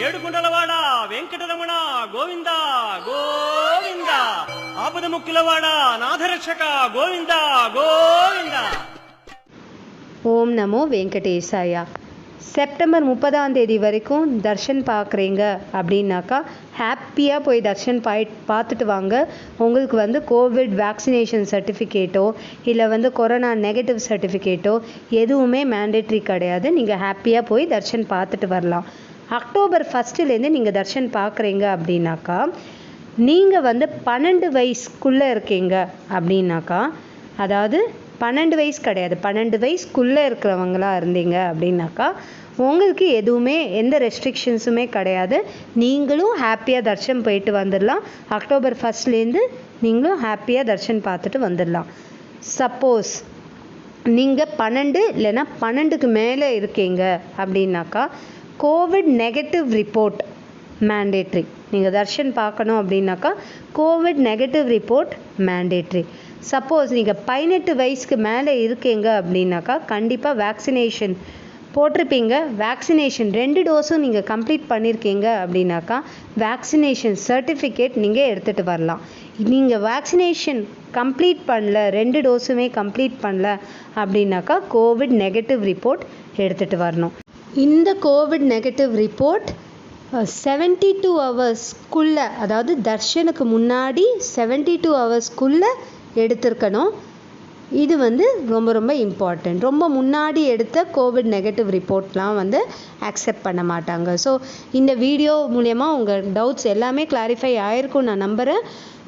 ఏడుకొండలవాడ వెంకటరమణ గోవింద గోవింద ఆపద ముక్కులవాడ నాథరక్షక గోవింద గోవింద. ஓம் நமோ வெங்கடேசாயா. செப்டம்பர் 30 வரைக்கும் தர்ஷன் பார்க்குறீங்க அப்படின்னாக்கா ஹாப்பியாக போய் தர்ஷன் பார்த்துட்டு வாங்க. உங்களுக்கு கோவிட் வேக்சினேஷன் சர்டிஃபிகேட்டோ இல்லை கொரோனா நெகட்டிவ் சர்டிஃபிகேட்டோ எதுவுமே மேண்டேட்ரி கிடையாது. நீங்கள் ஹாப்பியாக போய் தர்ஷன் பார்த்துட்டு வரலாம். அக்டோபர் 1 நீங்கள் தர்ஷன் பார்க்குறீங்க அப்படின்னாக்கா நீங்கள் 12 வயசுக்குள்ளே இருக்கீங்க அப்படின்னாக்கா, அதாவது 12 வயசு கிடையாது, 12 வயசுக்குள்ளே இருக்கிறவங்களா இருந்தீங்க அப்படின்னாக்கா உங்களுக்கு எதுவுமே எந்த ரெஸ்ட்ரிக்ஷன்ஸுமே கிடையாது. நீங்களும் ஹாப்பியாக தர்ஷன் போயிட்டு வந்துடலாம். அக்டோபர் 1 நீங்களும் ஹாப்பியாக தர்ஷன் பார்த்துட்டு வந்துடலாம். சப்போஸ் நீங்கள் 12 இல்லைன்னா 12க்கு மேலே இருக்கீங்க அப்படின்னாக்கா கோவிட் நெகட்டிவ் ரிப்போர்ட் மேண்டேட்ரி. நீங்கள் தர்ஷன் பார்க்கணும் அப்படின்னாக்கா Covid negative report mandatory. Suppose நீங்கள் 18 வயசுக்கு மேலே இருக்கீங்க அப்படின்னாக்கா கண்டிப்பாக வேக்சினேஷன் போட்டிருப்பீங்க. வேக்சினேஷன் 2 டோஸும் நீங்கள் கம்ப்ளீட் பண்ணியிருக்கீங்க அப்படின்னாக்கா வேக்சினேஷன் சர்டிஃபிகேட் நீங்கள் எடுத்துகிட்டு வரலாம். நீங்கள் வேக்சினேஷன் கம்ப்ளீட் பண்ணல, 2 டோஸுமே கம்ப்ளீட் பண்ணல அப்படின்னாக்கா கோவிட் நெகட்டிவ் ரிப்போர்ட் எடுத்துகிட்டு வரணும். இந்த கோவிட் நெகட்டிவ் ரிப்போர்ட் 72 ஹவர்ஸ்க்குள்ளே, அதாவது தர்ஷனுக்கு முன்னாடி 72 ஹவர்ஸ்க்குள்ளே எடுத்திருக்கணும். இது ரொம்ப ரொம்ப இம்பார்ட்டண்ட். ரொம்ப முன்னாடி எடுத்த கோவிட் நெகட்டிவ் ரிப்போர்ட்லாம் அக்செப்ட் பண்ண மாட்டாங்க. ஸோ இந்த வீடியோ மூலயமா உங்கள் டவுட்ஸ் எல்லாமே கிளாரிஃபை ஆகிருக்கும் நான் நம்புகிறேன்.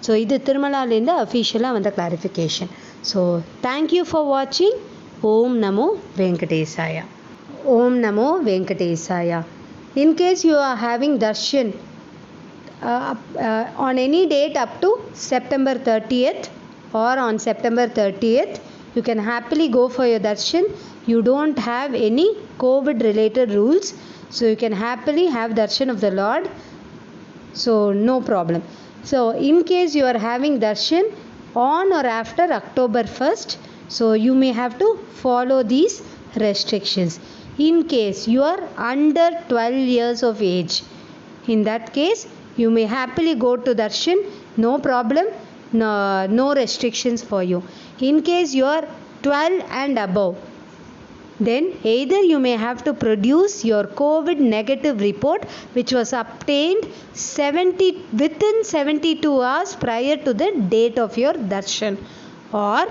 ஸோ இது திருமலாலேருந்து அஃபிஷியலாக கிளாரிஃபிகேஷன். ஸோ தேங்க்யூ ஃபார் வாட்சிங். ஓம் நமோ வெங்கடேசாயா. Om Namo Venkatesaya. In case you are having darshan on any date up to September 30th or on September 30th, you can happily go for your darshan. You don't have any COVID related rules, so you can happily have darshan of the Lord. So no problem. So in case you are having darshan on or after October 1st, so you may have to follow these restrictions. In case you are under 12 years of age, in that case you may happily go to darshan, no problem, no restrictions for you. In case you are 12 and above, then either you may have to produce your COVID negative report which was obtained within 72 hours prior to the date of your darshan, or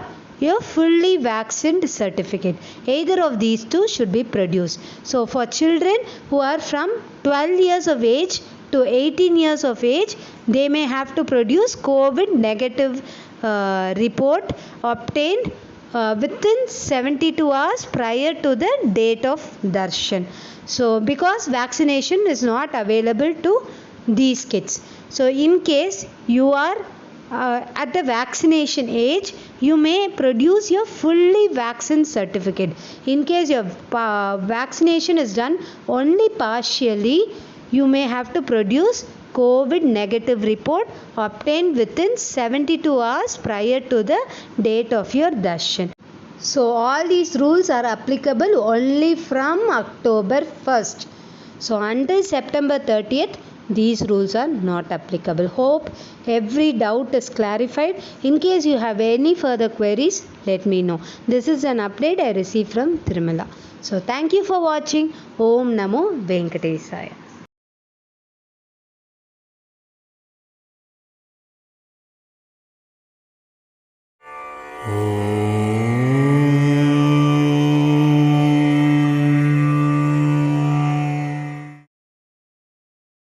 your fully vaccinated certificate. Either of these two should be produced. So for children who are from 12 years of age to 18 years of age, they may have to produce COVID negative report obtained within 72 hours prior to the date of darshan. So because vaccination is not available to these kids, so in case you are at the vaccination age, you may produce your fully vaccinated certificate. In case your vaccination is done only partially, you may have to produce COVID negative report obtained within 72 hours prior to the date of your darshan. So all these rules are applicable only from October 1st. So until September 30th, these rules are not applicable. Hope every doubt is clarified. In case you have any further queries, let me know. This is an update I received from Tirumala. So thank you for watching. Om Namo Venkatesaya. Oh.